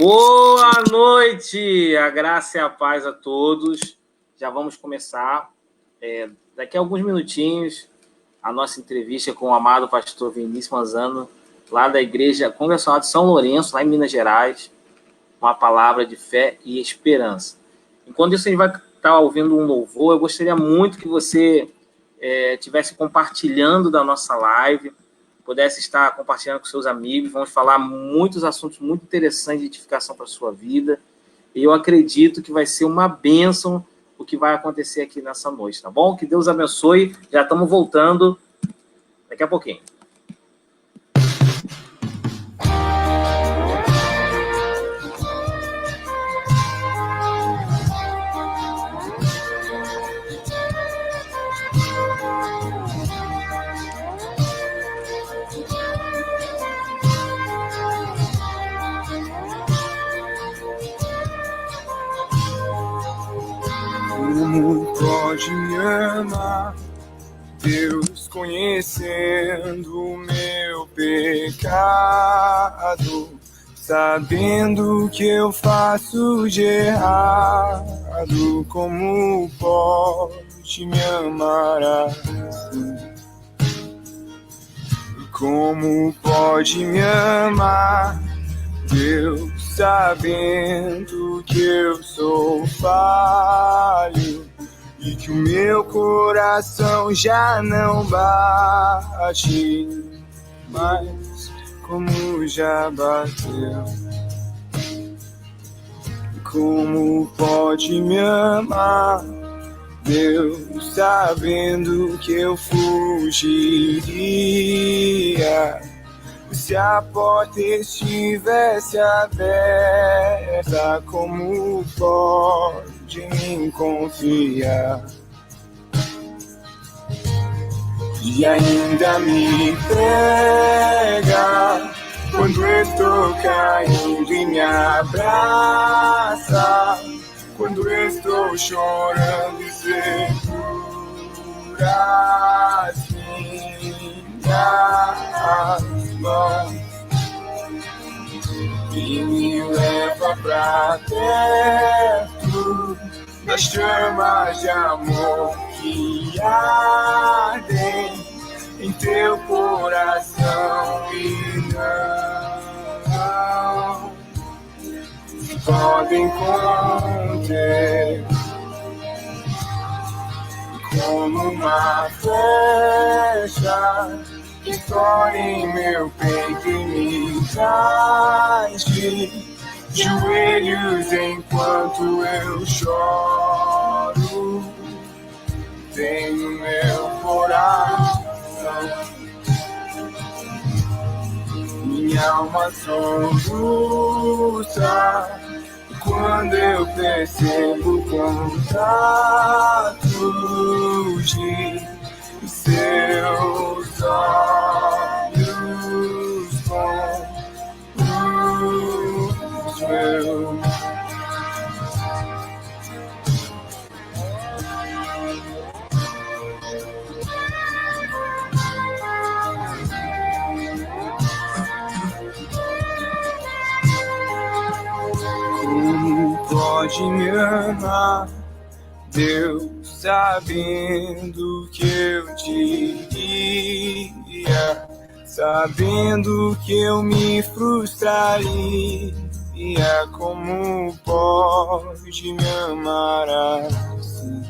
Boa noite, a graça e a paz a todos. Já vamos começar, daqui a alguns minutinhos, a nossa entrevista com o amado pastor Vinícius Manzano, lá da Igreja Congregacional de São Lourenço, lá em Minas Gerais, uma palavra de fé e esperança. Enquanto isso, a gente vai estar ouvindo um louvor. Eu gostaria muito que você estivesse compartilhando da nossa live, pudesse estar compartilhando com seus amigos. Vamos falar muitos assuntos muito interessantes de edificação para a sua vida. E eu acredito que vai ser uma bênção o que vai acontecer aqui nessa noite, tá bom? Que Deus abençoe. Já estamos voltando daqui a pouquinho. Como pode me amar, Deus, conhecendo o meu pecado, sabendo o que eu faço de errado? Como pode me amar assim? Como pode me amar, Deus, sabendo que eu sou falho e que o meu coração já não bate mais como já bateu? Como pode me amar, Deus, sabendo que eu fugiria se a porta estivesse aberta? Como pode me confiar e ainda me pega quando estou caindo e me abraça, quando estou chorando e segura assim minhas mãos e me leva pra perto das chamas de amor que ardem em teu coração e não podem conter. Como uma flecha que estoura em meu peito e me traz de joelhos enquanto eu choro. Tenho meu coração, minha alma soluça quando eu percebo contato de seus olhos com os meus. Como pode me amar, Deus, sabendo que eu diria, sabendo que eu me frustraria? Como pode me amar assim?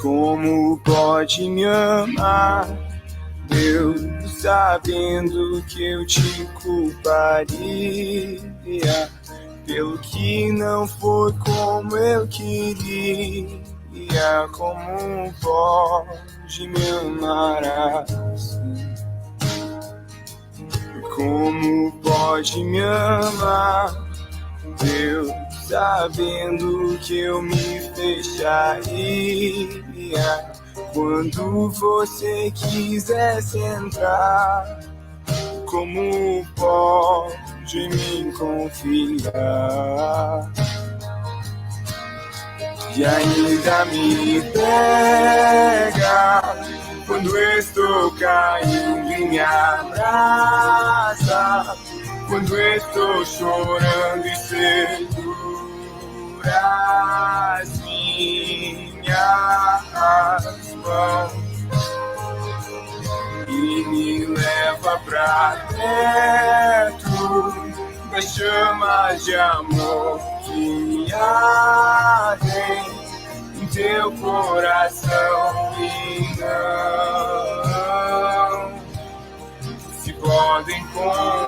Como pode me amar, Deus, sabendo que eu te culparia pelo que não foi como eu queria? Como pode me amar assim? Como pode me amar, Deus, sabendo que eu me fecharia quando você quisesse entrar? Como pode me confiar e ainda me pega quando estou caindo e me abraça, quando estou chorando e segura as minhas mãos e me leva pra perto das chamas de amor que ardem em teu coração e não se podem conter.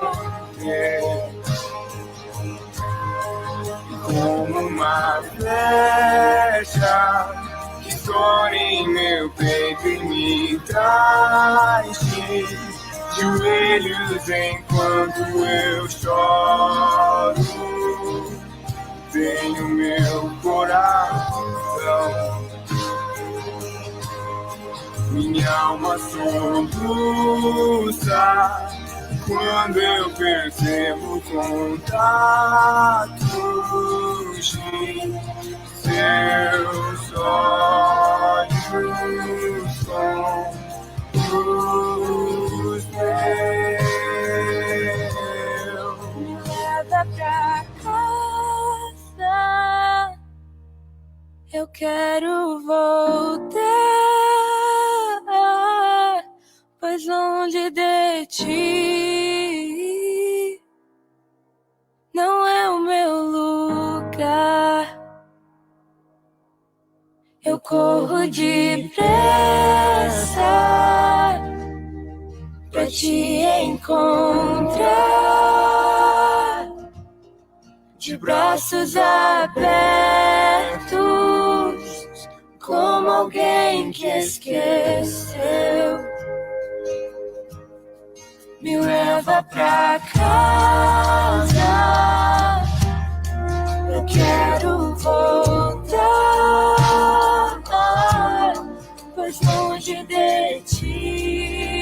Como uma flecha que estoura em meu peito e me traz de joelhos enquanto eu choro. Tenho meu coração, minha alma soluça quando eu percebo contatos de seus olhos com os meus. Me leva pra casa, eu quero voltar, pois longe de ti não é o meu lugar. Eu corro depressa pra te encontrar, de braços abertos, como alguém que esqueceu. Me leva pra casa, eu quero voltar, pois longe de ti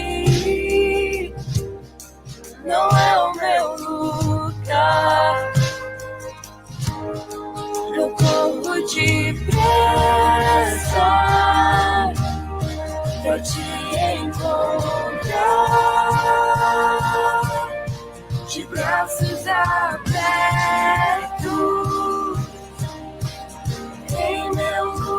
não é o meu lugar. Eu corro depressa pra te encontrar, de braços abertos em meu lugar.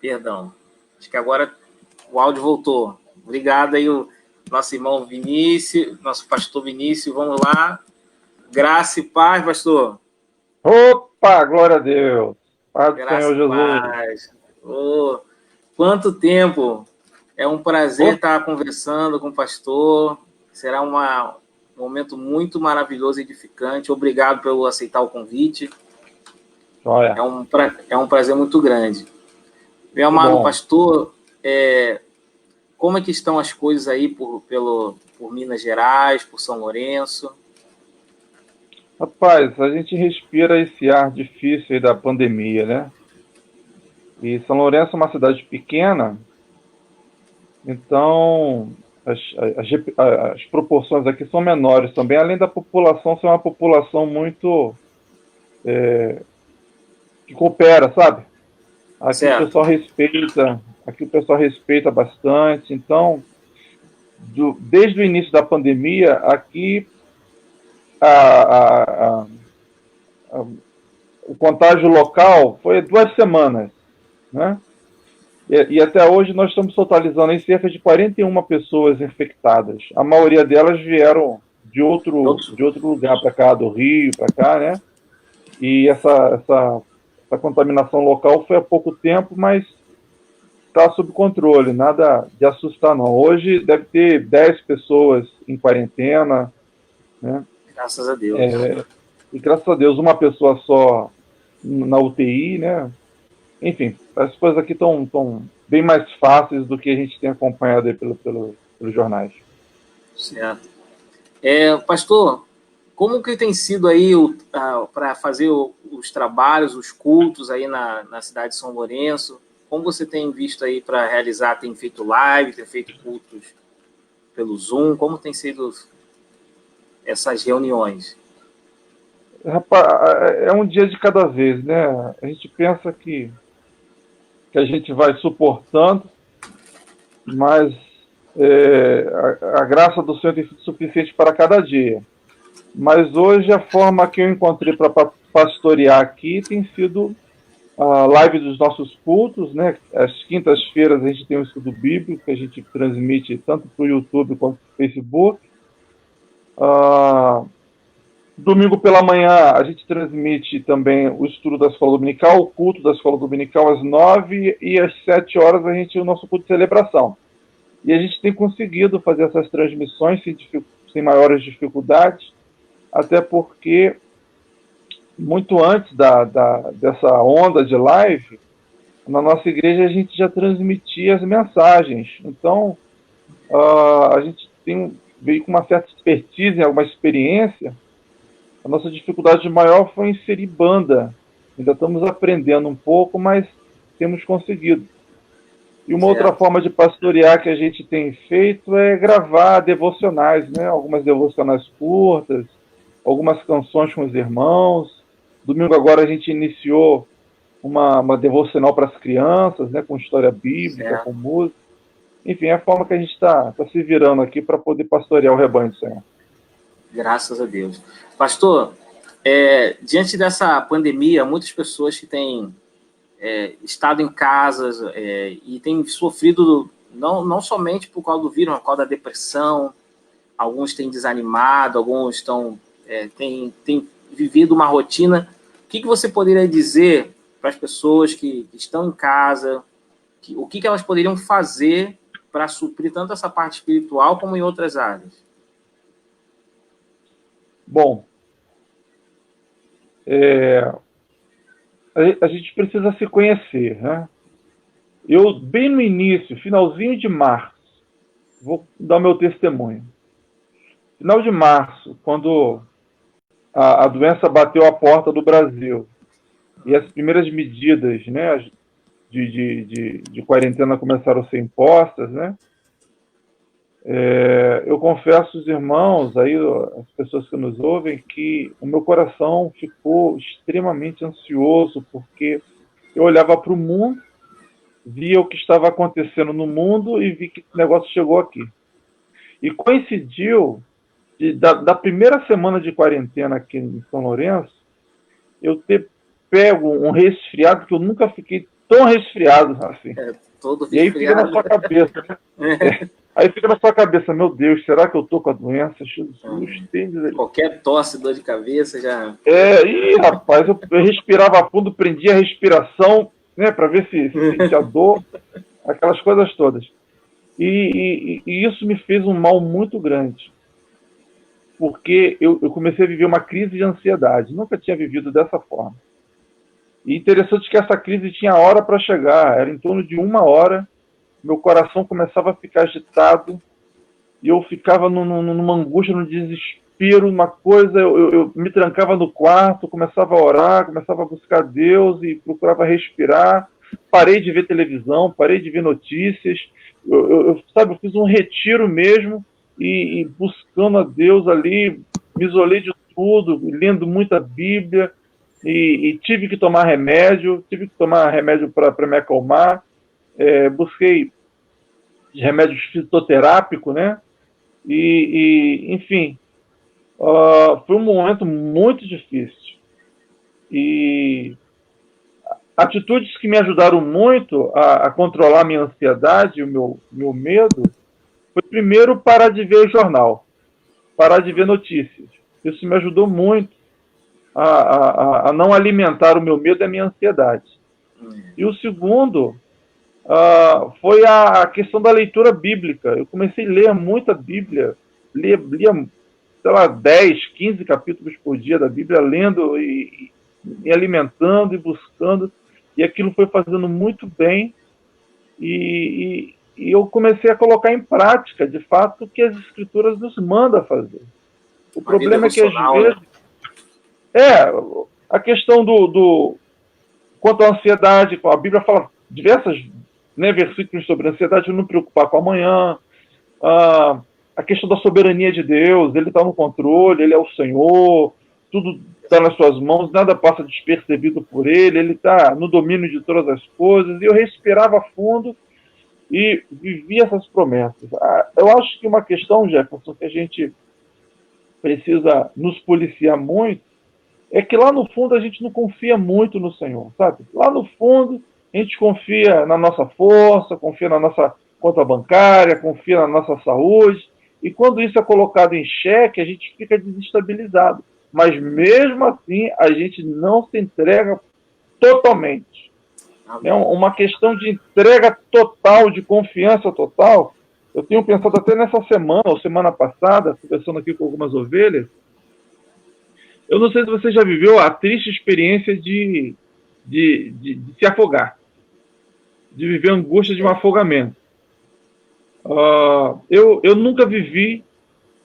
Perdão. Acho que agora o áudio voltou. Obrigado aí, o nosso irmão Vinícius, nosso pastor Vinícius. Vamos lá. Graça e paz, pastor. Opa, glória a Deus. Paz do Graça Senhor e Jesus. paz. Oh, quanto tempo. É um prazer estar conversando com o pastor. Será um momento muito maravilhoso e edificante. Obrigado por aceitar o convite. Olha. É um prazer muito grande. Meu amado pastor, como é que estão as coisas aí por Minas Gerais, por São Lourenço? Rapaz, a gente respira esse ar difícil aí da pandemia, né? E São Lourenço é uma cidade pequena, então as proporções aqui são menores também, além da população ser uma população muito que coopera, sabe? Aqui o pessoal respeita bastante. Então, desde o início da pandemia, aqui o contágio local foi 2 semanas, né? E até hoje nós estamos totalizando em cerca de 41 pessoas infectadas. A maioria delas vieram de outro lugar para cá, do Rio para cá, né? E essa contaminação local foi há pouco tempo, mas está sob controle, nada de assustar não. Hoje deve ter 10 pessoas em quarentena, né? Graças a Deus. E graças a Deus uma pessoa só na UTI, né? Enfim, as coisas aqui estão bem mais fáceis do que a gente tem acompanhado aí pelos jornais. Certo. Pastor, como que tem sido aí para fazer os trabalhos, os cultos aí na cidade de São Lourenço? Como você tem visto aí para realizar? Tem feito live, tem feito cultos pelo Zoom? Como tem sido essas reuniões? Rapaz, é um dia de cada vez, né? A gente pensa que a gente vai suportando, mas a graça do Senhor tem sido suficiente para cada dia. Mas hoje a forma que eu encontrei para pastorear aqui tem sido a live dos nossos cultos, né? Às quintas-feiras a gente tem um estudo bíblico que a gente transmite tanto para o YouTube quanto para o Facebook. Domingo pela manhã a gente transmite também o estudo da escola dominical, o culto da escola dominical às 9 e às 7 horas a gente tem o nosso culto de celebração. E a gente tem conseguido fazer essas transmissões sem maiores dificuldades, até porque muito antes dessa onda de live, na nossa igreja a gente já transmitia as mensagens. Então, a gente veio com uma certa expertise, alguma experiência. A nossa dificuldade maior foi inserir banda. Ainda estamos aprendendo um pouco, mas temos conseguido. E uma outra forma de pastorear que a gente tem feito é gravar devocionais, né? Algumas devocionais curtas, algumas canções com os irmãos. Domingo agora a gente iniciou uma devocional para as crianças, né? Com história bíblica, com música. Enfim, é a forma que a gente está se virando aqui para poder pastorear o rebanho do Senhor. Graças a Deus. Pastor, diante dessa pandemia, muitas pessoas que têm estado em casas e têm sofrido não somente por causa do vírus, mas por causa da depressão, alguns têm desanimado, alguns têm vivido uma rotina. O que você poderia dizer para as pessoas que estão em casa, o que elas poderiam fazer para suprir tanto essa parte espiritual como em outras áreas? Bom, a gente precisa se conhecer, né? Eu, bem no início, finalzinho de março, vou dar meu testemunho. Final de março, quando a doença bateu a porta do Brasil e as primeiras medidas, né, de quarentena começaram a ser impostas, né? Eu confesso aos irmãos, aí, as pessoas que nos ouvem, que o meu coração ficou extremamente ansioso, porque eu olhava para o mundo, via o que estava acontecendo no mundo e vi que o negócio chegou aqui. E coincidiu da primeira semana de quarentena aqui em São Lourenço, eu ter pego um resfriado, que eu nunca fiquei tão resfriado assim. Todo resfriado. E aí fica na sua cabeça, né? Aí fica na sua cabeça, meu Deus, será que eu tô com a doença? Jesus, tem... Qualquer tosse, dor de cabeça já... Rapaz, eu respirava fundo, prendia a respiração, né, para ver se sentia dor, aquelas coisas todas. E isso me fez um mal muito grande, porque eu comecei a viver uma crise de ansiedade, nunca tinha vivido dessa forma. E interessante que essa crise tinha hora para chegar, era em torno de 1 hora, meu coração começava a ficar agitado e eu ficava numa angústia, num desespero, uma coisa, eu me trancava no quarto, começava a orar, começava a buscar Deus e procurava respirar, parei de ver televisão, parei de ver notícias, sabe, eu fiz um retiro mesmo e buscando a Deus ali, me isolei de tudo, lendo muita Bíblia e tive que tomar remédio para me acalmar, busquei remédios fitoterápicos, né? Enfim, foi um momento muito difícil. E atitudes que me ajudaram muito a controlar a minha ansiedade, o meu medo, foi primeiro parar de ver jornal, parar de ver notícias. Isso me ajudou muito a não alimentar o meu medo e a minha ansiedade. E o segundo foi a questão da leitura bíblica. Eu comecei a ler muita Bíblia, lia sei lá, 10, 15 capítulos por dia da Bíblia, lendo e me alimentando e buscando, e aquilo foi fazendo muito bem, e eu comecei a colocar em prática, de fato, o que as Escrituras nos mandam fazer. O problema é que, às vezes, a questão quanto à ansiedade, a Bíblia fala diversas, né, versículos sobre a ansiedade, não preocupar com amanhã, a questão da soberania de Deus, ele está no controle, ele é o Senhor, tudo está nas suas mãos, nada passa despercebido por ele está no domínio de todas as coisas, e eu respirava fundo e vivia essas promessas. Eu acho que uma questão, Jefferson, que a gente precisa nos policiar muito, é que lá no fundo a gente não confia muito no Senhor, sabe? Lá no fundo a gente confia na nossa força, confia na nossa conta bancária, confia na nossa saúde, e quando isso é colocado em xeque, a gente fica desestabilizado. Mas mesmo assim, a gente não se entrega totalmente. É uma questão de entrega total, de confiança total. Eu tenho pensado até nessa semana, ou semana passada, conversando aqui com algumas ovelhas, eu não sei se você já viveu a triste experiência de se afogar, de viver a angústia de um afogamento. Eu nunca vivi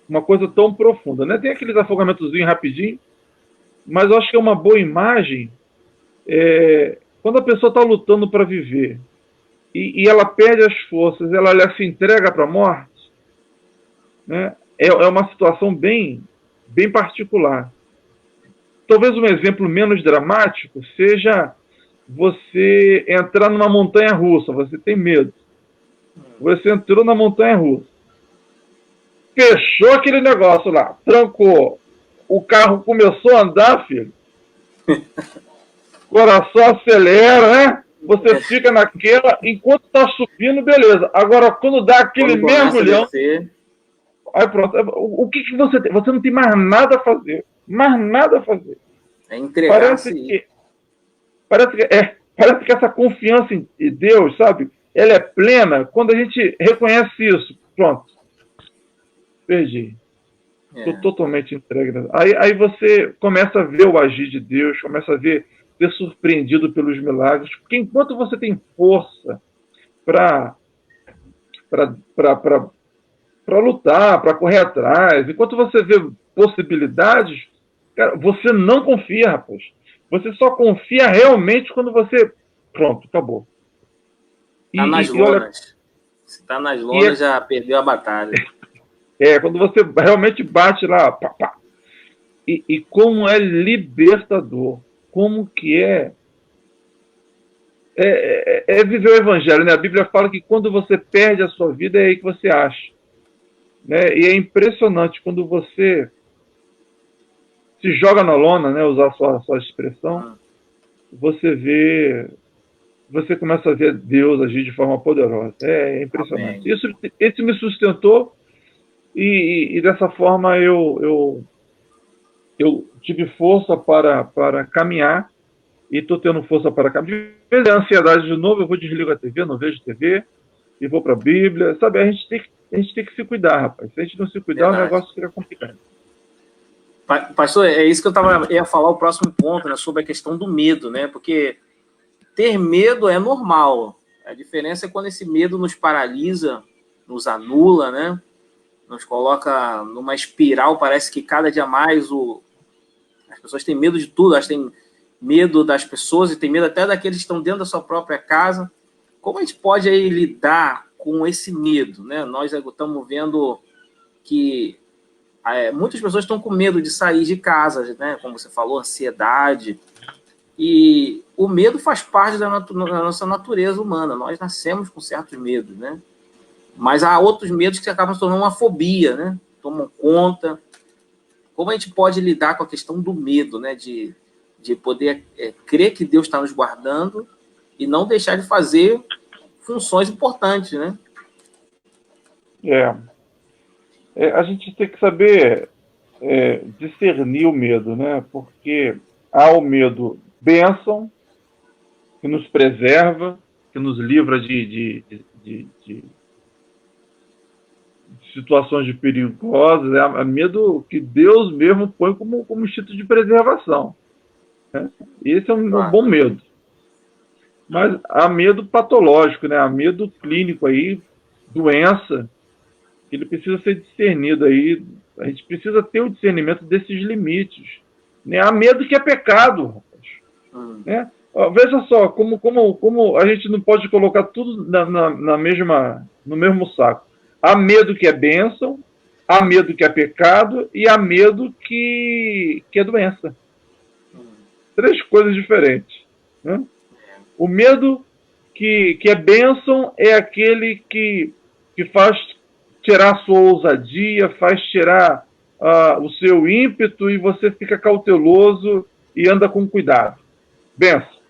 uma coisa tão profunda, né? Tem aqueles afogamentozinhos rapidinho, mas eu acho que é uma boa imagem quando a pessoa está lutando para viver e ela perde as forças, ela se entrega para a morte, né? É uma situação bem particular. Talvez um exemplo menos dramático seja você entrar numa montanha-russa, você tem medo. Você entrou na montanha-russa, fechou aquele negócio lá, trancou, o carro começou a andar, filho, coração acelera, né? Você fica naquela, enquanto tá subindo, beleza. Agora, quando dá aquele mergulhão, aí pronto, o que você tem? Você não tem mais nada a fazer. Mais nada a fazer. É entregar-se. Parece que essa confiança em Deus, sabe? Ela é plena quando a gente reconhece isso. Pronto. Perdi. Estou totalmente entregue. Aí você começa a ver o agir de Deus, começa a ser surpreendido pelos milagres. Porque enquanto você tem força para lutar, para correr atrás, enquanto você vê possibilidades, cara, você não confia, rapaz. Você só confia realmente quando você... Pronto, acabou. Está nas lonas. Se está nas lonas, já perdeu a batalha. Quando você realmente bate lá, pá, pá. E como é libertador. Como que é viver o evangelho, né? A Bíblia fala que quando você perde a sua vida, é aí que você acha. Né? E é impressionante quando você se joga na lona, né? Usar a sua expressão, você começa a ver Deus agir de forma poderosa. É impressionante. Isso me sustentou e dessa forma eu tive força para caminhar e estou tendo força para caminhar. De ansiedade de novo, eu vou desligar a TV, não vejo TV e vou para a Bíblia. Sabe, a gente tem que se cuidar, rapaz. Se a gente não se cuidar, o negócio fica complicado. Pastor, é isso que eu ia falar, o próximo ponto, né, sobre a questão do medo, né? Porque ter medo é normal. A diferença é quando esse medo nos paralisa, nos anula, né? Nos coloca numa espiral, parece que cada dia mais as pessoas têm medo de tudo, elas têm medo das pessoas e têm medo até daqueles que estão dentro da sua própria casa. Como a gente pode aí lidar com esse medo, né? Nós estamos vendo que muitas pessoas estão com medo de sair de casa, né? Como você falou, ansiedade. E o medo faz parte da nossa natureza humana. Nós nascemos com certos medos, né? Mas há outros medos que acabam se tornando uma fobia, né? Tomam conta. Como a gente pode lidar com a questão do medo, né? De poder crer que Deus está nos guardando e não deixar de fazer funções importantes, né? A gente tem que saber discernir o medo, né? Porque há o medo bênção, que nos preserva, que nos livra de situações de perigosas, é medo que Deus mesmo põe como instinto de preservação. Né? Esse é um bom medo. Mas há medo patológico, né? Há medo clínico aí, doença, que ele precisa ser discernido aí. A gente precisa ter o discernimento desses limites. Né? Há medo que é pecado, rapaz. Né? Veja só, como a gente não pode colocar tudo no mesmo saco. Há medo que é bênção, há medo que é pecado e há medo que é doença. 3 coisas diferentes. Né? O medo que é bênção é aquele que faz tirar a sua ousadia, faz tirar o seu ímpeto e você fica cauteloso e anda com cuidado. Benção.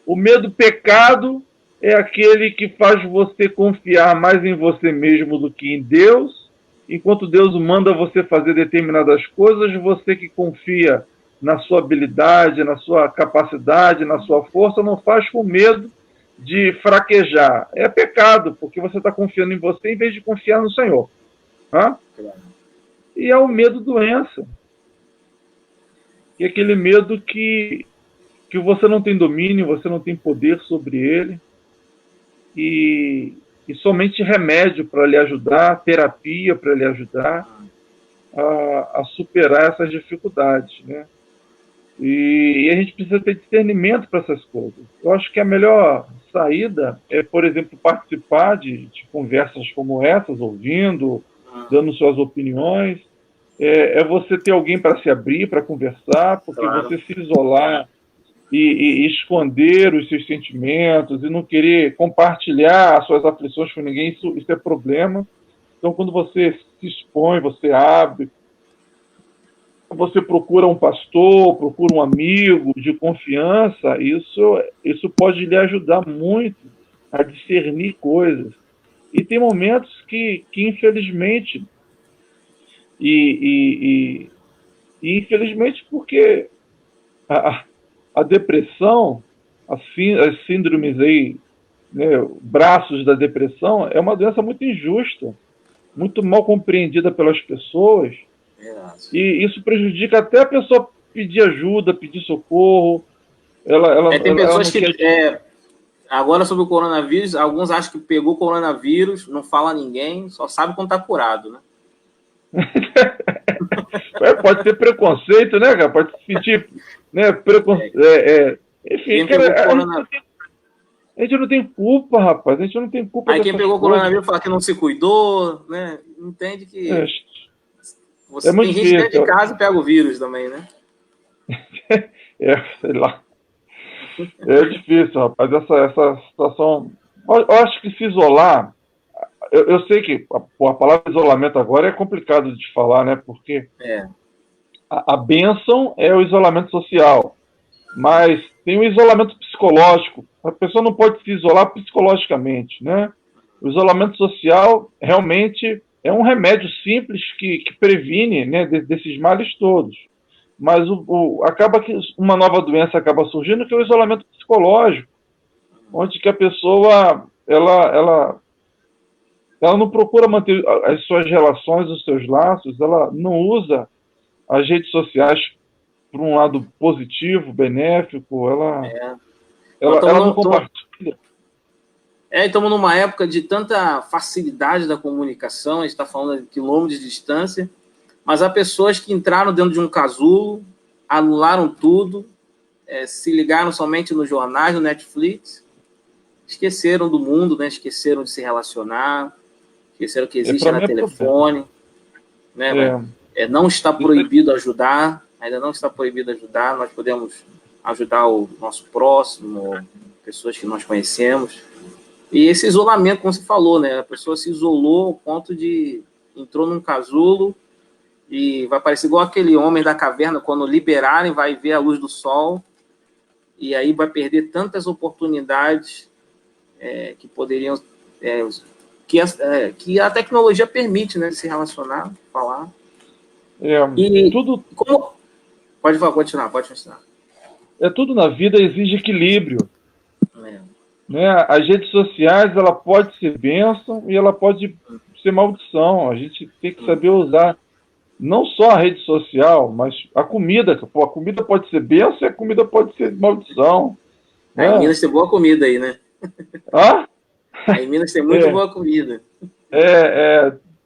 O medo pecado é aquele que faz você confiar mais em você mesmo do que em Deus. Enquanto Deus manda você fazer determinadas coisas, você que confia na sua habilidade, na sua capacidade, na sua força, não faz com medo de fraquejar. É pecado, porque você está confiando em você em vez de confiar no Senhor. Tá? E é o medo doença. Que é aquele medo que você não tem domínio, você não tem poder sobre ele. E somente remédio para lhe ajudar, terapia para lhe ajudar a superar essas dificuldades, né? E a gente precisa ter discernimento para essas coisas. Eu acho que a melhor saída é, por exemplo, participar de conversas como essas, ouvindo, dando suas opiniões. É você ter alguém para se abrir, para conversar, porque você se isolar e esconder os seus sentimentos e não querer compartilhar as suas aflições com ninguém, isso é problema. Então, quando você se expõe, você abre, você procura um pastor, procura um amigo de confiança, isso pode lhe ajudar muito a discernir coisas. E tem momentos que infelizmente, infelizmente porque a depressão, as síndromes aí, né, braços da depressão, é uma doença muito injusta, muito mal compreendida pelas pessoas. E isso prejudica até a pessoa pedir ajuda, pedir socorro. Tem pessoas agora sobre o coronavírus, alguns acham que pegou o coronavírus, não fala a ninguém, só sabe quando está curado, né? Pode ter preconceito, né, cara? Pode sentir, né, preconceito. Enfim, cara, a gente não tem culpa, rapaz. A gente não tem culpa. Aí quem pegou o coronavírus fala que não se cuidou, né? Entende que você tem gente dentro de casa e pega o vírus também, né? Sei lá. É difícil, rapaz. Essa situação. Eu acho que se isolar. Eu sei que a palavra isolamento agora é complicado de falar, né? Porque a bênção é o isolamento social. Mas tem o isolamento psicológico. A pessoa não pode se isolar psicologicamente, né? O isolamento social realmente é um remédio simples que previne, né, desses males todos. Mas acaba que uma nova doença acaba surgindo, que é o isolamento psicológico, onde que a pessoa ela não procura manter as suas relações, os seus laços, ela não usa as redes sociais por um lado positivo, benéfico, ela não compartilha. Estamos numa época de tanta facilidade da comunicação, a gente está falando de quilômetros de distância, mas há pessoas que entraram dentro de um casulo, anularam tudo, se ligaram somente nos jornais, no Netflix, esqueceram do mundo, né? Esqueceram de se relacionar, esqueceram que existe pra mim na é telefone, né? Não está proibido ajudar, ainda não está proibido ajudar, nós podemos ajudar o nosso próximo, pessoas que nós conhecemos. E esse isolamento, como você falou, né? A pessoa se isolou ao ponto de entrou num casulo e vai parecer igual aquele homem da caverna, quando liberarem, vai ver a luz do sol e aí vai perder tantas oportunidades que poderiam... que a tecnologia permite, né? Se relacionar, falar. E tudo... Como... Pode continuar. Tudo na vida exige equilíbrio. Né? As redes sociais, ela pode ser bênção e ela pode ser maldição. A gente tem que saber usar não só a rede social, mas a comida. Pô, a comida pode ser bênção e a comida pode ser maldição. Né? Em Minas tem boa comida aí, né? Em Minas tem muito boa comida.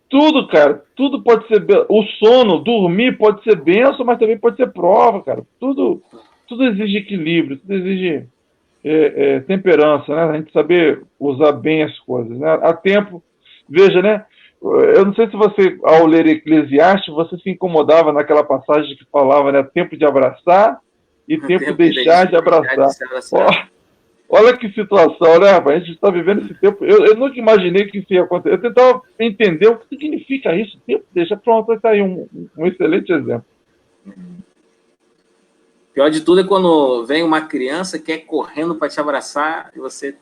Tudo, cara. Tudo pode ser bênção. O sono, dormir pode ser bênção, mas também pode ser prova, cara. Tudo exige equilíbrio, tudo exige temperança, né? A gente saber usar bem as coisas, né? Há tempo, veja, né? Eu não sei se você, ao ler Eclesiastes, você se incomodava naquela passagem que falava, né? Tempo de abraçar e tempo de deixar de abraçar. Olha que situação, né, rapaz? A gente está vivendo esse tempo. Eu nunca imaginei que isso ia acontecer. Eu tentava entender o que significa isso. Tempo de deixar. Pronto, está aí um excelente exemplo. Pior de tudo é quando vem uma criança que é correndo para te abraçar e você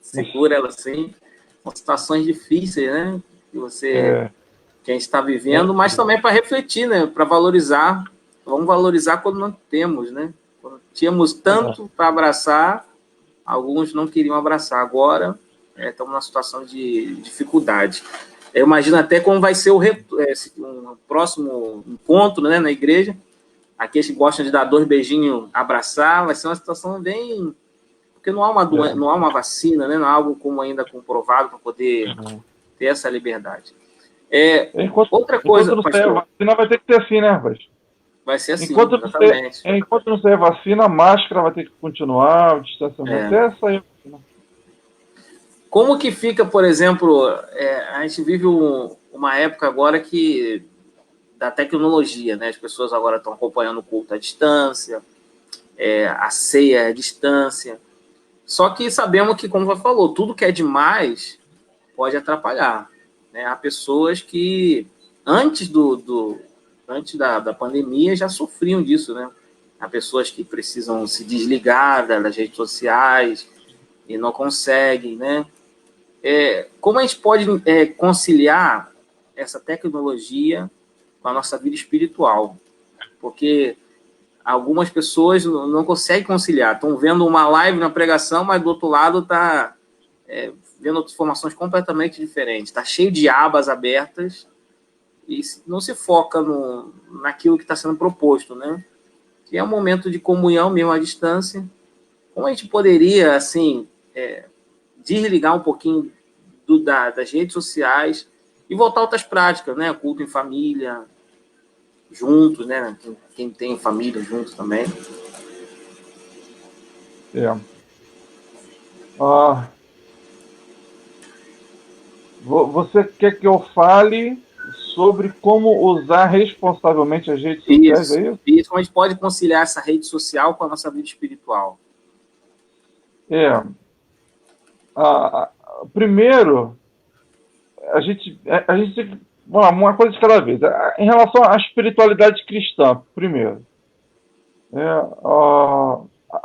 segura ela assim. São situações difíceis, né? Que a gente está vivendo, mas também para refletir, né? Para valorizar. Vamos valorizar quando não temos, né? Quando tínhamos tanto para abraçar, alguns não queriam abraçar. Agora estamos numa situação de dificuldade. Eu imagino até como vai ser um próximo encontro, né, na igreja. Aqueles que gostam de dar 2 beijinhos, abraçar, vai ser uma situação bem... Porque não há uma vacina, né? Não há algo como ainda comprovado para poder ter essa liberdade. Outra coisa, enquanto não sair a vacina, vai ter que ser assim, né, rapaz? Vai ser assim, exatamente. Enquanto não sair a vacina, a máscara vai ter que continuar, o distanciamento até sair a vacina. Como que fica, por exemplo, a gente vive uma época agora da tecnologia, né? As pessoas agora estão acompanhando o culto à distância, a ceia à distância. Só que sabemos que, como você falou, tudo que é demais pode atrapalhar. Né? Há pessoas que, antes da pandemia, já sofriam disso, né? Há pessoas que precisam se desligar das redes sociais e não conseguem, né? Como a gente pode conciliar essa tecnologia com a nossa vida espiritual? Porque algumas pessoas não conseguem conciliar. Estão vendo uma live na pregação, mas do outro lado está vendo outras informações completamente diferentes. Está cheio de abas abertas e não se foca naquilo que está sendo proposto, né? Que é um momento de comunhão mesmo à distância. Como a gente poderia, assim, desligar um pouquinho das redes sociais e voltar a outras práticas, né? Culto em família, juntos, né? Quem tem família juntos também. Você quer que eu fale sobre como usar responsavelmente as redes sociais, é isso? Isso, como a gente pode conciliar essa rede social com a nossa vida espiritual? Primeiro, a gente tem que... Vamos lá, uma coisa de cada vez. Em relação à espiritualidade cristã, primeiro.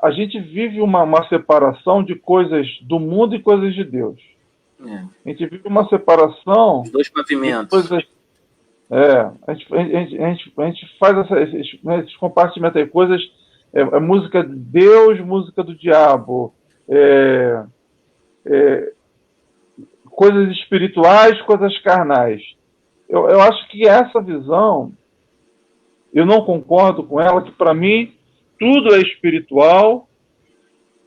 A gente vive uma separação de coisas do mundo e coisas de Deus. A gente vive uma separação... Os dois pavimentos. A gente faz esses compartimentos aí, coisas... música de Deus, música do diabo. Coisas espirituais, coisas carnais. Eu acho que essa visão, eu não concordo com ela, que para mim tudo é espiritual,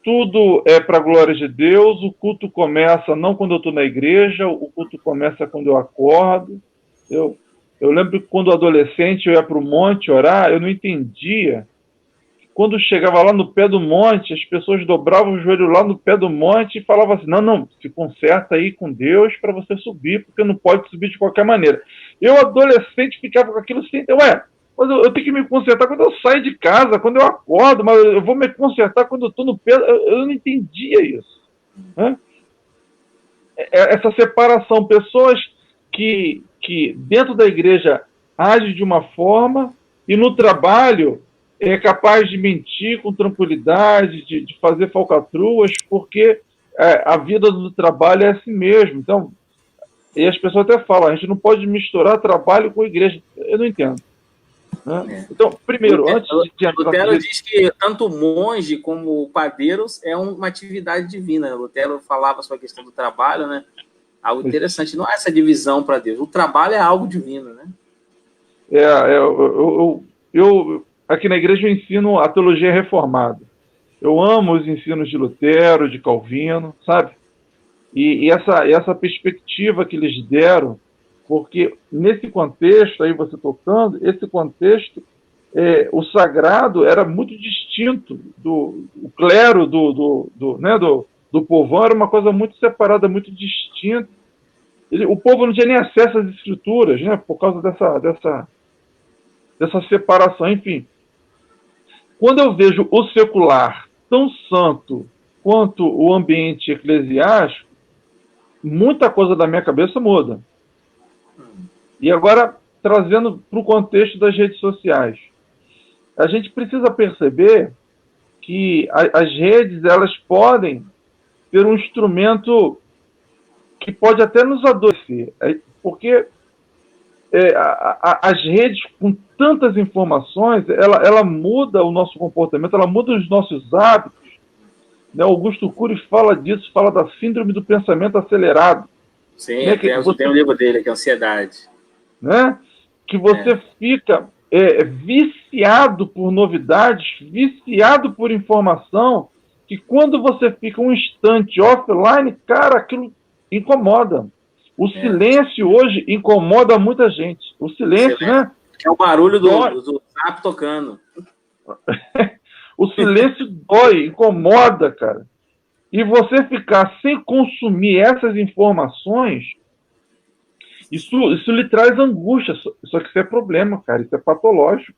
tudo é para a glória de Deus, o culto começa não quando eu estou na igreja, o culto começa quando eu acordo. Eu lembro que quando adolescente eu ia para o monte orar, eu não entendia quando chegava lá no pé do monte, as pessoas dobravam o joelho lá no pé do monte e falavam assim, não, se conserta aí com Deus para você subir, porque não pode subir de qualquer maneira. Eu, adolescente, ficava com aquilo assim, mas eu tenho que me consertar quando eu saio de casa, quando eu acordo, mas eu vou me consertar quando eu estou no pé. Eu não entendia isso. Né? Essa separação, pessoas que dentro da igreja agem de uma forma e no trabalho é capaz de mentir com tranquilidade, de fazer falcatruas, porque a vida do trabalho é assim mesmo. Então, e as pessoas até falam, a gente não pode misturar trabalho com igreja. Eu não entendo. Né? Então, primeiro, Lutero diz que tanto o monge como o padeiro é uma atividade divina. Lutero falava sobre a questão do trabalho, né? Algo interessante. Não há essa divisão para Deus. O trabalho é algo divino, né? Eu aqui na igreja eu ensino a teologia reformada. Eu amo os ensinos de Lutero, de Calvino, sabe? E essa perspectiva que eles deram, porque nesse contexto, aí você tocando, esse contexto, o sagrado era muito distinto o clero do povão era uma coisa muito separada, muito distinta. O povo não tinha nem acesso às escrituras, né, por causa dessa separação. Enfim, quando eu vejo o secular tão santo quanto o ambiente eclesiástico, muita coisa da minha cabeça muda. E agora, trazendo para o contexto das redes sociais. A gente precisa perceber que as redes, elas podem ser um instrumento que pode até nos adoecer. Porque as redes, com tantas informações, ela muda o nosso comportamento, ela muda os nossos hábitos. Né? Augusto Cury fala disso, fala da síndrome do pensamento acelerado. Sim, né? Tem um livro dele, que é Ansiedade. Né? Que você fica viciado por novidades, viciado por informação, que quando você fica um instante offline, cara, aquilo incomoda. O silêncio hoje incomoda muita gente. O silêncio, né? Que é o barulho do zap tocando. O silêncio dói, incomoda, cara. E você ficar sem consumir essas informações, isso lhe traz angústia. Só que isso é problema, cara. Isso é patológico.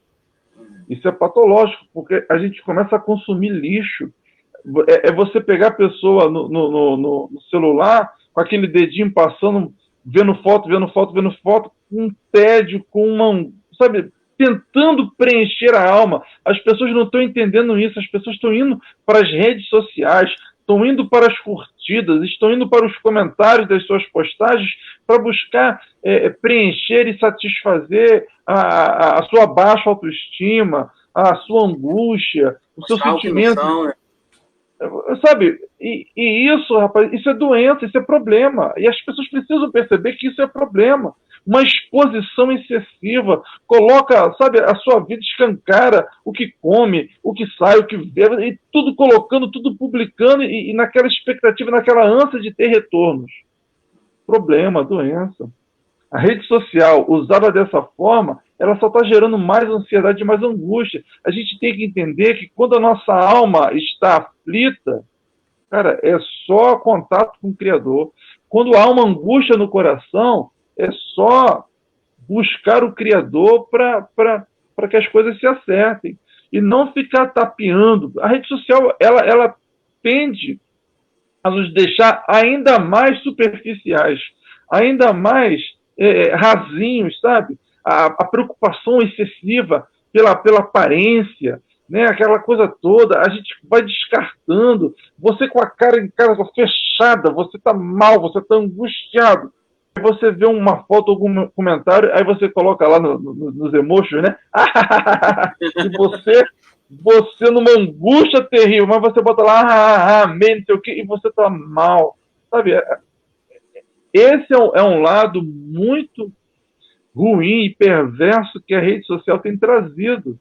Isso é patológico, porque a gente começa a consumir lixo. É você pegar a pessoa no celular, com aquele dedinho passando, vendo foto, com um tédio, sabe, tentando preencher a alma. As pessoas não estão entendendo isso. As pessoas estão indo para as redes sociais, estão indo para as curtidas, estão indo para os comentários das suas postagens para buscar preencher e satisfazer a sua baixa autoestima, a sua angústia, o seu sentimento. Né? Sabe? E isso, rapaz, isso é doença, isso é problema. E as pessoas precisam perceber que isso é problema. Uma exposição excessiva coloca, sabe, a sua vida escancara o que come, o que sai, o que bebe, e tudo colocando, tudo publicando, e naquela expectativa, naquela ânsia de ter retornos. Problema, doença. A rede social, usada dessa forma, ela só está gerando mais ansiedade e mais angústia. A gente tem que entender que quando a nossa alma está aflita, cara, é só contato com o Criador. Quando há uma angústia no coração, é só buscar o Criador para que as coisas se acertem. E não ficar tapeando. A rede social, ela tende a nos deixar ainda mais superficiais, ainda mais rasinhos, sabe? A preocupação excessiva pela aparência, né? Aquela coisa toda, a gente vai descartando. Você com a cara em casa fechada, você está mal, você está angustiado. Aí você vê uma foto, algum comentário, aí você coloca lá nos emojis, né? E você numa angústia terrível, mas você bota lá, amém, não sei o quê, e você está mal. Sabe? Esse é um lado muito ruim e perverso que a rede social tem trazido.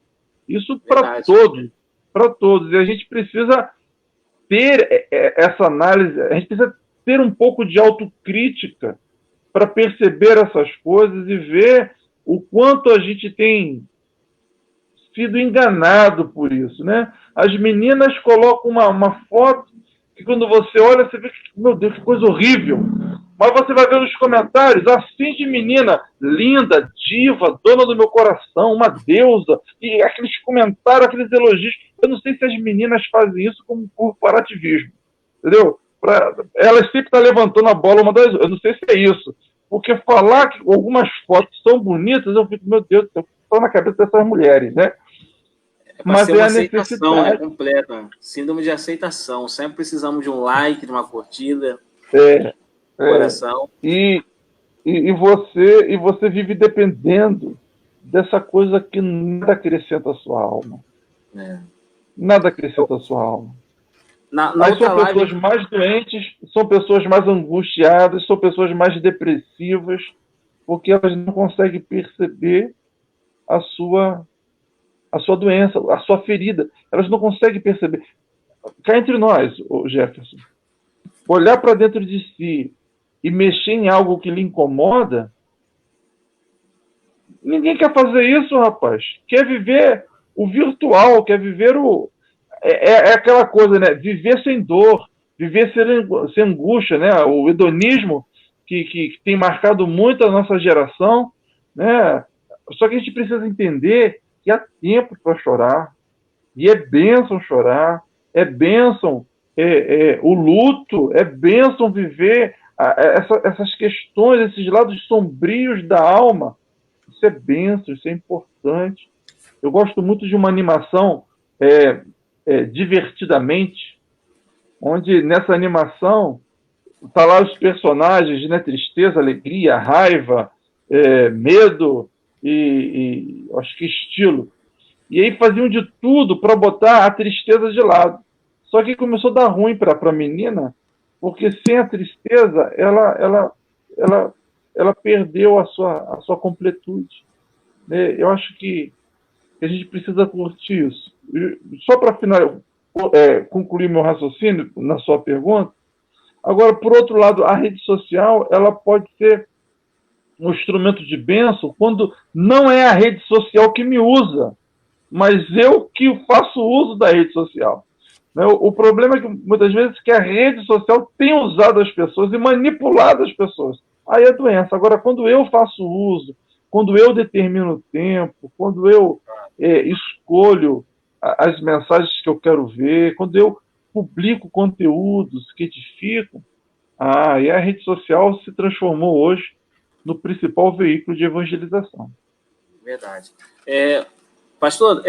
Isso para todos. E a gente precisa ter essa análise, a gente precisa ter um pouco de autocrítica para perceber essas coisas e ver o quanto a gente tem sido enganado por isso, né? As meninas colocam uma foto que quando você olha, você vê que, meu Deus, que coisa horrível. Mas você vai ver nos comentários, assim de menina, linda, diva, dona do meu coração, uma deusa, e aqueles comentários, aqueles elogios. Eu não sei se as meninas fazem isso como corporativismo, entendeu? Elas sempre estão levantando a bola uma das outras. Eu não sei se é isso. Porque falar que algumas fotos são bonitas, eu fico, meu Deus do céu, estou na cabeça dessas mulheres, né? Mas é a uma aceitação, né, necessidade. completa. Síndrome de aceitação. Sempre precisamos de um like, de uma curtida, Coração. E você vive dependendo dessa coisa que nada acrescenta a sua alma. Nada acrescenta a sua alma. Aí são pessoas mais doentes, são pessoas mais angustiadas, são pessoas mais depressivas, porque elas não conseguem perceber a sua doença, a sua ferida. Elas não conseguem perceber. Cá entre nós, Jefferson, olhar para dentro de si e mexer em algo que lhe incomoda, ninguém quer fazer isso, rapaz. Quer viver o virtual, quer viver o... É aquela coisa, né? Viver sem dor, viver sem angústia, né? O hedonismo que tem marcado muito a nossa geração, né? Só que a gente precisa entender que há tempo para chorar, e é bênção chorar, é bênção o luto, é bênção viver essas questões, esses lados sombrios da alma. Isso é bênção, isso é importante. Eu gosto muito de uma animação Divertidamente, onde nessa animação tá lá os personagens, né? Tristeza, alegria, raiva, medo e acho que estilo. E aí faziam de tudo para botar a tristeza de lado. Só que começou a dar ruim para a menina, porque sem a tristeza ela perdeu a sua completude. Eu acho que a gente precisa curtir isso. Só para concluir meu raciocínio na sua pergunta, agora, por outro lado, a rede social ela pode ser um instrumento de bênção quando não é a rede social que me usa, mas eu que faço uso da rede social. O problema é que muitas vezes que a rede social tem usado as pessoas e manipulado as pessoas. Aí é doença. Agora, quando eu faço uso, quando eu determino o tempo, quando eu escolho as mensagens que eu quero ver, quando eu publico conteúdos que edificam, e a rede social se transformou hoje no principal veículo de evangelização. Verdade. Pastor,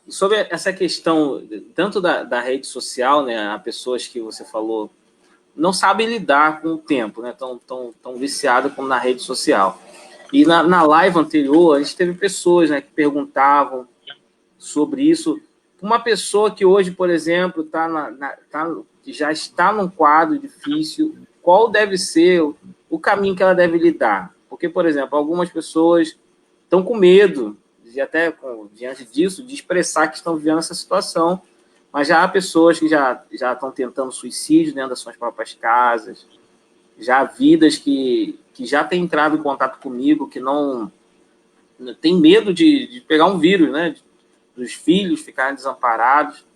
sobre essa questão, tanto da rede social, né, há pessoas que você falou não sabem lidar com o tempo, né, tão viciadas como na rede social. E na live anterior, a gente teve pessoas, né, que perguntavam sobre isso. Uma pessoa que hoje, por exemplo, já está num quadro difícil, qual deve ser o caminho que ela deve lidar? Porque, por exemplo, algumas pessoas estão com medo, diante disso, de expressar que estão vivendo essa situação, mas já há pessoas que já estão tentando suicídio dentro das suas próprias casas, já há vidas que já têm entrado em contato comigo, que não tem medo de pegar um vírus, né? Dos filhos ficarem desamparados.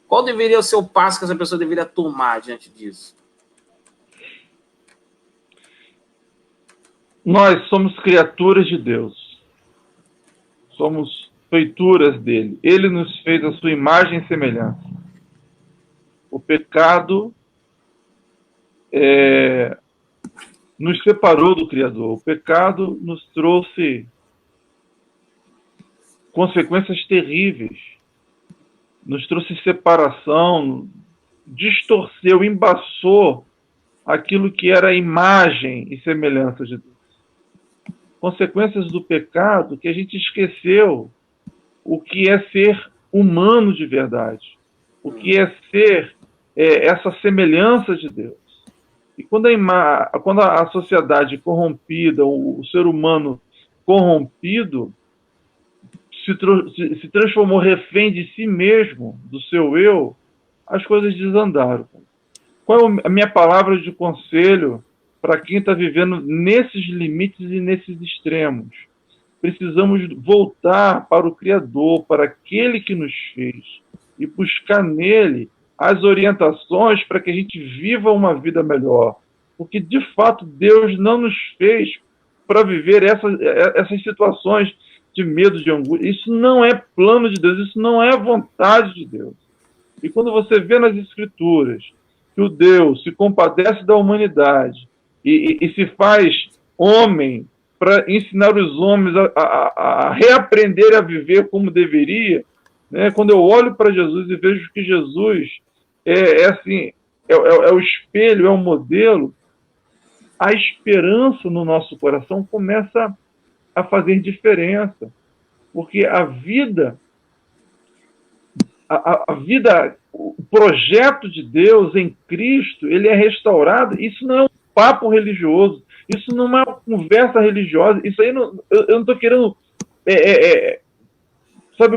Qual deveria ser o passo que essa pessoa deveria tomar diante disso? Nós somos criaturas de Deus. Somos feituras dele. Ele nos fez a sua imagem e semelhança. O pecado nos separou do Criador. O pecado nos trouxe consequências terríveis. Nos trouxe separação, distorceu, embaçou aquilo que era a imagem e semelhança de Deus. Consequências do pecado que a gente esqueceu o que é ser humano de verdade, o que é ser essa semelhança de Deus. E quando a sociedade corrompida, o ser humano corrompido, se transformou refém de si mesmo, do seu eu, as coisas desandaram. Qual é a minha palavra de conselho para quem está vivendo nesses limites e nesses extremos? precisamos voltar para o Criador, para aquele que nos fez, e buscar nele as orientações para que a gente viva uma vida melhor. Porque, de fato, Deus não nos fez para viver essas situações de medo, de angústia. Isso não é plano de Deus, isso não é vontade de Deus. E quando você vê nas Escrituras que o Deus se compadece da humanidade e se faz homem para ensinar os homens a reaprender a viver como deveria, né? Quando eu olho para Jesus e vejo que Jesus é o espelho, é o modelo, a esperança no nosso coração começa a fazer diferença, porque a vida, o projeto de Deus em Cristo, ele é restaurado. Isso não é um papo religioso, isso não é uma conversa religiosa, isso aí eu não estou querendo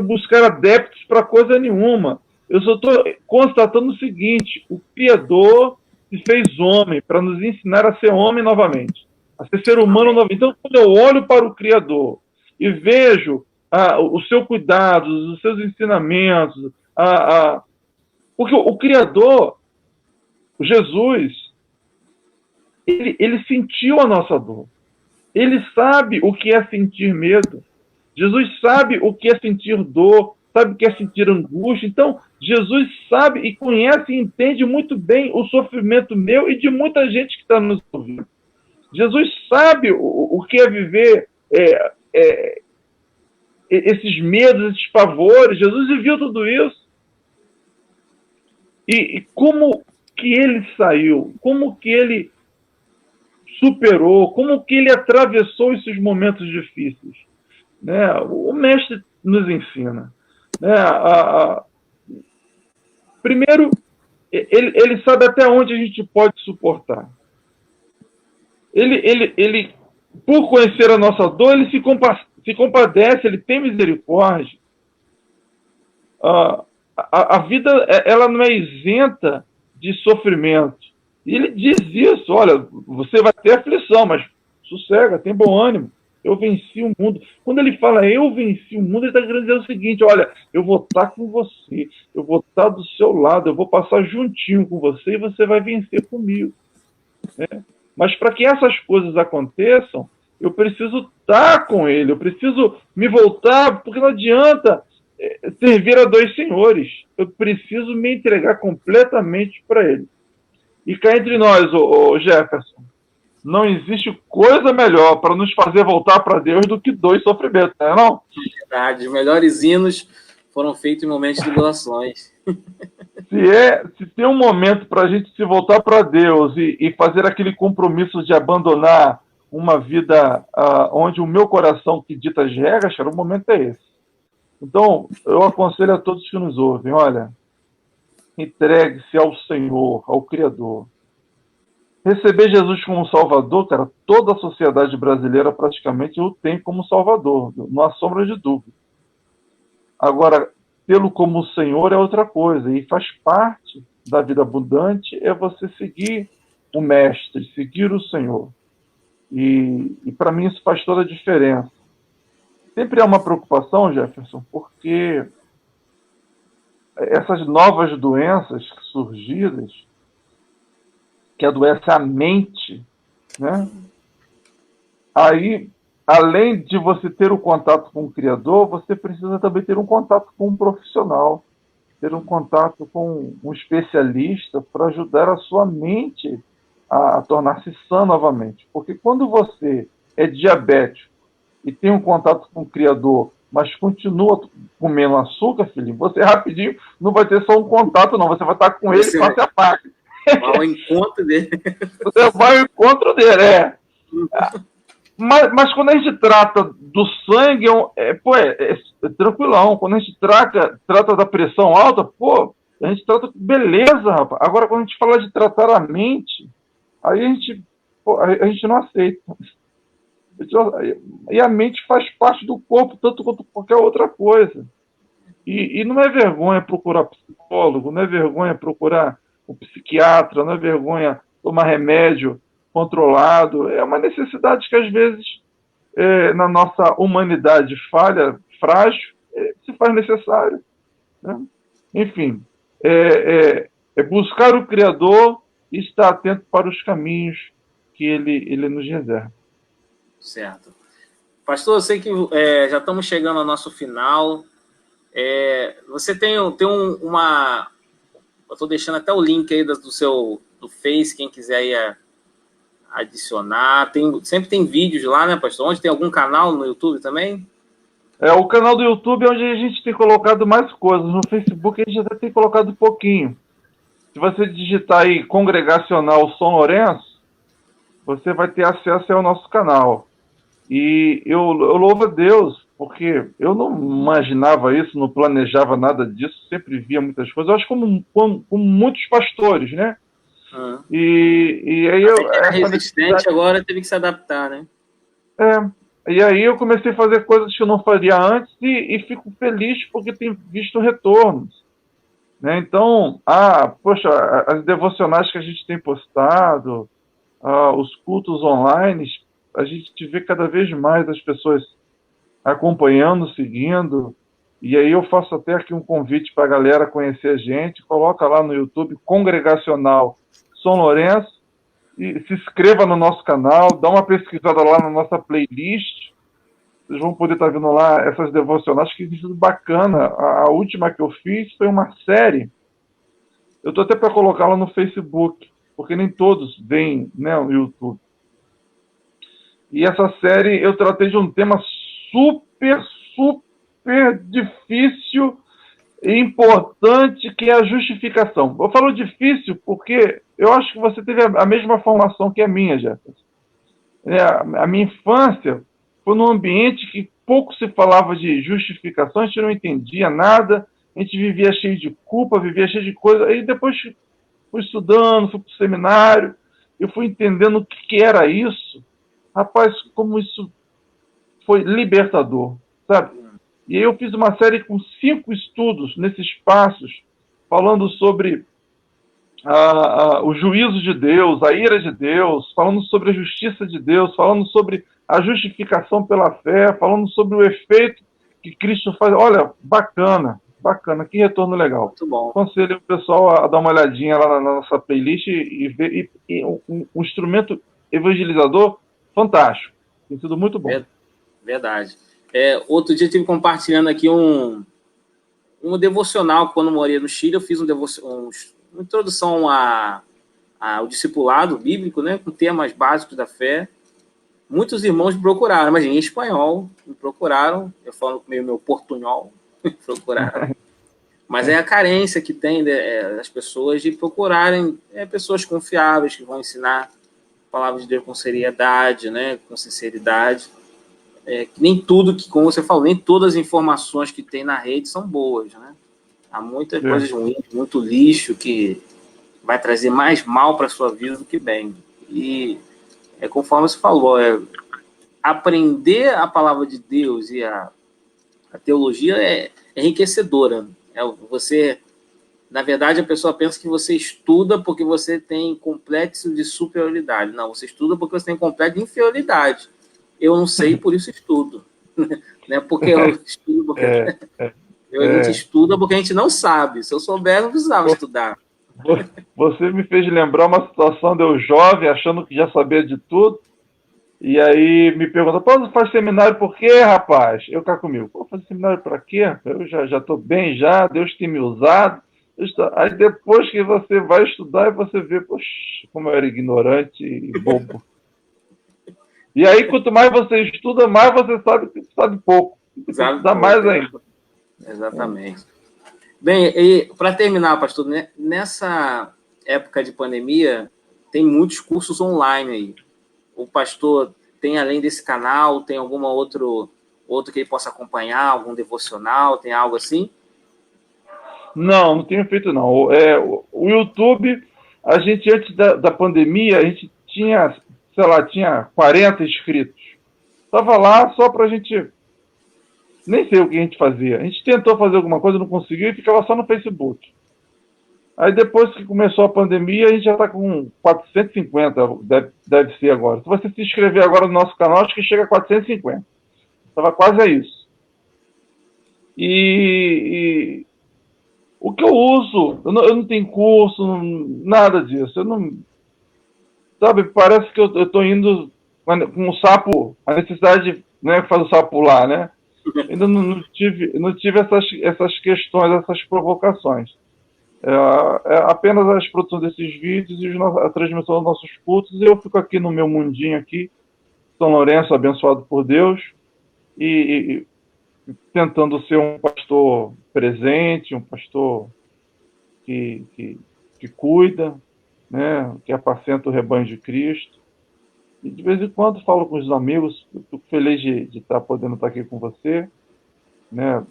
buscar adeptos para coisa nenhuma. Eu só estou constatando o seguinte: o Criador se fez homem para nos ensinar a ser homem novamente, a ser humano novamente. Então, quando eu olho para o Criador e vejo o seu cuidado, os seus ensinamentos, porque o Criador, Jesus, ele sentiu a nossa dor. Ele sabe o que é sentir medo. Jesus sabe o que é sentir dor, sabe o que é sentir angústia. Então, Jesus sabe e conhece e entende muito bem o sofrimento meu e de muita gente que está nos ouvindo. Jesus sabe o que é viver esses medos, esses pavores. Jesus viveu tudo isso. E como que ele saiu? Como que ele superou? Como que ele atravessou esses momentos difíceis? Né? O Mestre nos ensina. Né? Primeiro, ele sabe até onde a gente pode suportar. Ele por conhecer a nossa dor, ele se compadece, ele tem misericórdia. A vida, ela não é isenta de sofrimento. E ele diz isso: olha, você vai ter aflição, mas sossega, tem bom ânimo. Eu venci o mundo. Quando ele fala eu venci o mundo, ele está querendo dizer o seguinte: olha, eu vou estar com você, eu vou estar do seu lado, eu vou passar juntinho com você e você vai vencer comigo. Né? Mas para que essas coisas aconteçam, eu preciso estar com ele, eu preciso me voltar, porque não adianta servir a dois senhores. Eu preciso me entregar completamente para ele. E cá entre nós, ô Jefferson, não existe coisa melhor para nos fazer voltar para Deus do que dois sofrimentos, não é não? Verdade, os melhores hinos foram feitos em momentos de tribulações. Se tem um momento para a gente se voltar para Deus e fazer aquele compromisso de abandonar uma vida onde o meu coração que dita as regras, o momento é esse. Então, eu aconselho a todos que nos ouvem: olha, entregue-se ao Senhor, ao Criador. Receber Jesus como Salvador, cara, toda a sociedade brasileira praticamente o tem como Salvador, não há sombra de dúvida. Agora, tê-lo como Senhor é outra coisa, e faz parte da vida abundante é você seguir o Mestre, seguir o Senhor. E para mim isso faz toda a diferença. Sempre há uma preocupação, Jefferson, porque essas novas doenças surgidas, que adoece a mente, né? Aí, além de você ter o contato com o Criador, você precisa também ter um contato com um profissional, ter um contato com um especialista para ajudar a sua mente a tornar-se sã novamente. Porque quando você é diabético e tem um contato com o Criador, mas continua comendo açúcar, filhinho, você rapidinho não vai ter só um contato, não. Você vai estar com ele face a face. Vai ao encontro dele. Você vai ao encontro dele, Mas quando a gente trata do sangue, é tranquilão. Quando a gente trata da pressão alta, a gente trata beleza, rapaz. Agora, quando a gente fala de tratar a mente, aí a gente não aceita. E a mente faz parte do corpo, tanto quanto qualquer outra coisa. E não é vergonha procurar psicólogo, não é vergonha procurar um psiquiatra, não é vergonha tomar remédio controlado. É uma necessidade que às vezes na nossa humanidade falha, frágil, se faz necessário. Né? Enfim, é buscar o Criador e estar atento para os caminhos que ele nos reserva. Certo. Pastor, eu sei que já estamos chegando ao nosso final. Você tem uma... Eu estou deixando até o link aí do Face, quem quiser aí adicionar. Sempre tem vídeos lá, né, pastor? Onde tem algum canal no YouTube também? O canal do YouTube é onde a gente tem colocado mais coisas. No Facebook a gente até tem colocado pouquinho. Se você digitar aí Congregacional São Lourenço, você vai ter acesso ao nosso canal. E eu louvo a Deus, porque eu não imaginava isso, não planejava nada disso, sempre via muitas coisas. Eu acho como muitos pastores, né? E aí era resistente, agora teve que se adaptar, né? E aí eu comecei a fazer coisas que eu não faria antes e fico feliz porque tenho visto retornos. Né? Então, poxa, as devocionais que a gente tem postado, os cultos online, a gente vê cada vez mais as pessoas acompanhando, seguindo. E aí eu faço até aqui um convite para a galera conhecer a gente. Coloca lá no YouTube Congregacional São Lourenço e se inscreva no nosso canal, dá uma pesquisada lá na nossa playlist. Vocês vão poder estar vendo lá essas devocionais que tem sido bacana. A última que eu fiz foi uma série. Eu estou até para colocá-la no Facebook, porque nem todos veem, né, no YouTube. E essa série eu tratei de um tema super difícil e importante, que é a justificação. Eu falo difícil porque eu acho que você teve a mesma formação que a minha, Jefferson. A minha infância foi num ambiente que pouco se falava de justificação, a gente não entendia nada, a gente vivia cheio de culpa, vivia cheio de coisa. Aí depois fui estudando, fui para o seminário, eu fui entendendo o que era isso. Rapaz, como isso foi libertador, sabe? E aí eu fiz uma série com 5 estudos nesses passos, falando sobre o juízo de Deus, a ira de Deus, falando sobre a justiça de Deus, falando sobre a justificação pela fé, falando sobre o efeito que Cristo faz. Olha, bacana, que retorno legal. Muito bom. Aconselho o pessoal a dar uma olhadinha lá na nossa playlist e ver um instrumento evangelizador fantástico. Tem sido muito bom. Verdade. Outro dia eu estive compartilhando aqui um devocional. Quando eu morei no Chile, eu fiz uma introdução ao discipulado bíblico, né, com temas básicos da fé. Muitos irmãos me procuraram, mas em espanhol me procuraram. Eu falo meu portunhol, me procuraram. Mas é a carência que tem das pessoas de procurarem pessoas confiáveis que vão ensinar a palavra de Deus com seriedade, né, com sinceridade. Nem tudo que, como você falou, nem todas as informações que tem na rede são boas, né? Há muitas coisas ruins, muito lixo que vai trazer mais mal para a sua vida do que bem. E conforme você falou, aprender a palavra de Deus e a teologia é enriquecedora. Você, na verdade, a pessoa pensa que você estuda porque você tem complexo de superioridade. Não, você estuda porque você tem complexo de inferioridade. Eu não sei, por isso estudo. Não é porque eu estudo, porque a gente estuda porque a gente não sabe. Se eu soubesse, não precisava estudar. Você me fez lembrar uma situação de eu jovem, achando que já sabia de tudo, e aí me pergunta, pô, faz seminário por quê, rapaz? Eu cá comigo, pô, fazer seminário para quê? Eu já estou bem já, Deus tem me usado. Aí depois que você vai estudar, você vê, poxa, como eu era ignorante e bobo. E aí, quanto mais você estuda, mais você sabe que sabe pouco. Dá mais ainda. Exatamente. Bem, e para terminar, pastor, né, nessa época de pandemia, tem muitos cursos online aí. O pastor tem, além desse canal, tem alguma outro que ele possa acompanhar, algum devocional, tem algo assim? Não tenho feito, não. O YouTube, a gente, antes da pandemia, a gente tinha, sei lá, tinha 40 inscritos. Estava lá só para a gente... Nem sei o que a gente fazia. A gente tentou fazer alguma coisa, não conseguiu, e ficava só no Facebook. Aí depois que começou a pandemia, a gente já está com 450, deve ser agora. Se você se inscrever agora no nosso canal, acho que chega a 450. Estava quase a isso. E o que eu uso, eu não tenho curso, nada disso. Eu não, sabe, parece que eu estou indo com um sapo, a necessidade, né, que faz o sapo pular, né? Ainda não tive essas questões, essas provocações. É apenas as produções desses vídeos e a transmissão dos nossos cultos. Eu fico aqui no meu mundinho aqui, São Lourenço, abençoado por Deus, e tentando ser um pastor presente, um pastor que cuida, né, que apacenta o rebanho de Cristo. E de vez em quando falo com os amigos, fico feliz de estar podendo estar aqui com você, né?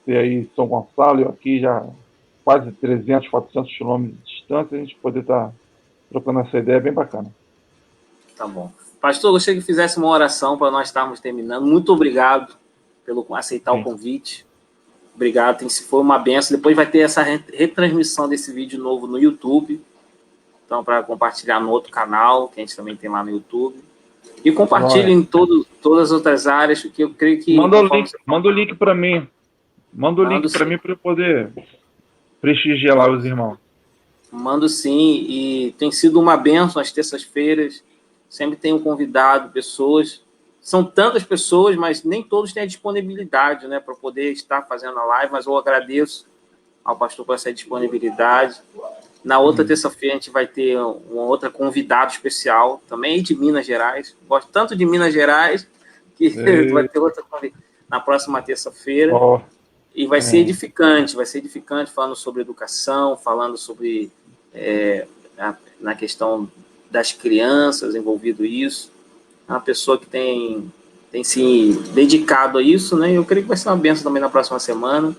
Você aí em São Gonçalo, eu aqui já quase 300, 400 quilômetros de distância, a gente poder estar trocando essa ideia bem bacana. Tá bom. Pastor, eu gostaria que fizesse uma oração para nós estarmos terminando. Muito obrigado pelo aceitar o convite. Obrigado, foi uma benção. Depois vai ter essa retransmissão desse vídeo novo no YouTube. Então, para compartilhar no outro canal, que a gente também tem lá no YouTube. E compartilhe em todas as outras áreas, porque eu creio que... Manda o link para mim. Manda o link para mim para eu poder prestigiar lá os irmãos. Mando sim, e tem sido uma bênção às terças-feiras. Sempre tenho convidado pessoas. São tantas pessoas, mas nem todos têm a disponibilidade, né, para poder estar fazendo a live, mas eu agradeço ao pastor por essa disponibilidade. Na outra terça-feira a gente vai ter uma outra convidada especial, também de Minas Gerais. Gosto tanto de Minas Gerais que vai ter outra convidada na próxima terça-feira. E vai ser edificante, falando sobre educação, falando sobre na questão das crianças, envolvido isso. É uma pessoa que tem se dedicado a isso, né? Eu creio que vai ser uma bênção também na próxima semana.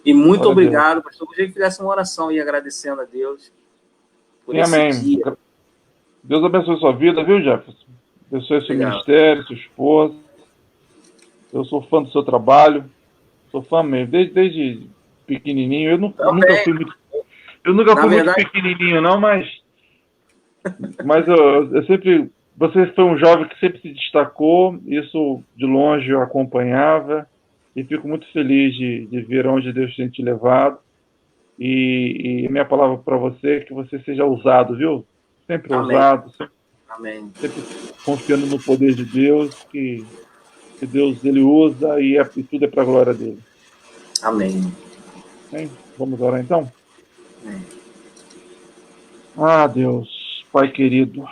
E muito obrigado, pastor. Eu gostaria que fizesse uma oração e agradecendo a Deus por esse dia. Deus abençoe sua vida, viu, Jefferson? Abençoe seu ministério, sua esposa. Eu sou fã do seu trabalho. Sou fã mesmo, desde pequenininho. Eu nunca fui muito pequenininho, não, mas eu sempre... Você foi um jovem que sempre se destacou, isso de longe eu acompanhava, e fico muito feliz de ver onde Deus tem te levado. E minha palavra para você é que você seja ousado, viu? Sempre ousado, sempre confiando no poder de Deus, que Deus ele usa e tudo é para a glória dele. Amém. Bem, vamos orar então? Amém. Deus, Pai querido,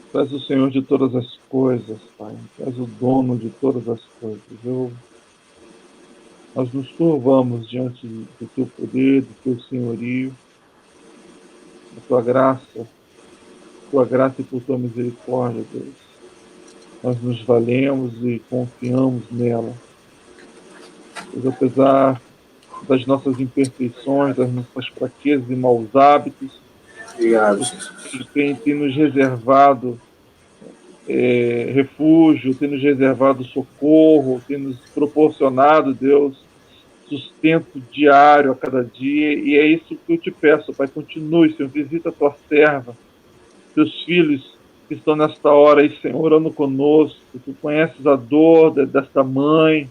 Tu és o Senhor de todas as coisas, Pai. Tu és o dono de todas as coisas. Nós nos curvamos diante do Teu poder, do Teu senhorio, da Tua graça e por Tua misericórdia, Deus. Nós nos valemos e confiamos nela. Pois apesar das nossas imperfeições, das nossas fraquezas e maus hábitos, obrigado. Tem nos reservado refúgio, tem nos reservado socorro, tem nos proporcionado, Deus, sustento diário a cada dia, e é isso que eu te peço, Pai, continue, Senhor, visita a tua serva, teus filhos que estão nesta hora aí, Senhor, orando conosco, tu conheces a dor desta mãe,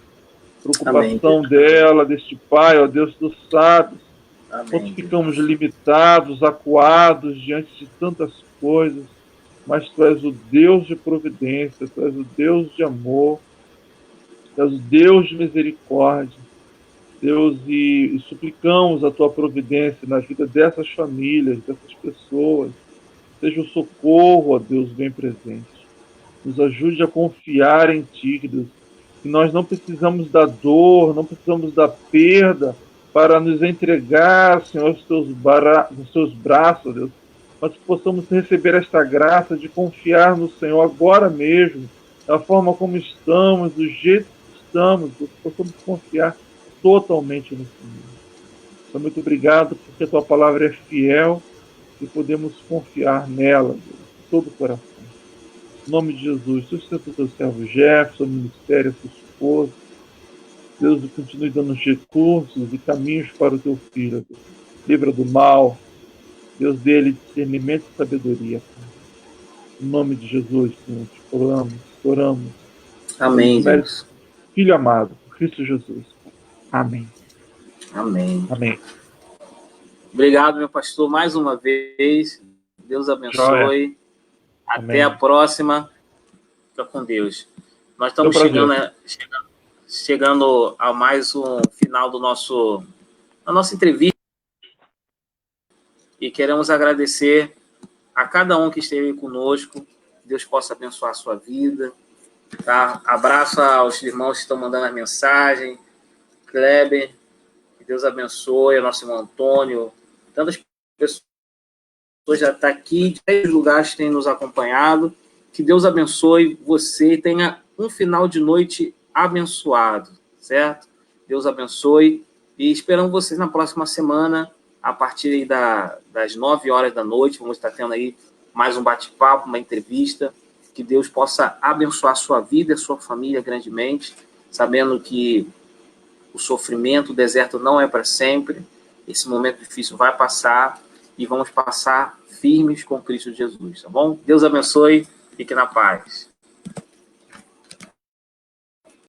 preocupação dela, deste pai, ó Deus, tu sabes, quanto ficamos limitados, acuados diante de tantas coisas, mas Tu és o Deus de providência, Tu és o Deus de amor, Tu és o Deus de misericórdia, Deus, e suplicamos a Tua providência na vida dessas famílias, dessas pessoas, seja o socorro, ó Deus, bem presente, nos ajude a confiar em Ti, Deus, que nós não precisamos da dor, não precisamos da perda, para nos entregar, Senhor, nos Teus braços, Deus, mas que possamos receber esta graça de confiar no Senhor agora mesmo, da forma como estamos, do jeito que estamos, Deus, que possamos confiar totalmente no Senhor. Então, muito obrigado, porque a Tua palavra é fiel e podemos confiar nela, Deus, de todo o coração. Em nome de Jesus, sustenta o Teu servo Jefferson, o ministério, a sua esposa, Deus, continue dando os recursos e caminhos para o teu filho. Deus. Livra do mal. Deus, dele discernimento e sabedoria. Em nome de Jesus, Senhor, te oramos. Amém, Deus. Filho amado, por Cristo Jesus. Amém. Amém. Amém. Obrigado, meu pastor, mais uma vez. Deus abençoe. Joia. Até Amém. a próxima. Fica com Deus. Nós estamos chegando a mais um final da nossa entrevista. E queremos agradecer a cada um que esteve conosco. Deus possa abençoar a sua vida. Tá? Abraço aos irmãos que estão mandando a mensagem. Kleber, que Deus abençoe. O nosso irmão Antônio. Tantas pessoas já estão aqui, de 10 lugares que têm nos acompanhado. Que Deus abençoe você e tenha um final de noite abençoado, certo? Deus abençoe. E esperamos vocês na próxima semana, a partir aí das 9 horas da noite. Vamos estar tendo aí mais um bate-papo, uma entrevista. Que Deus possa abençoar a sua vida e a sua família grandemente, sabendo que o sofrimento, o deserto não é para sempre. Esse momento difícil vai passar e vamos passar firmes com Cristo Jesus, tá bom? Deus abençoe, fique na paz.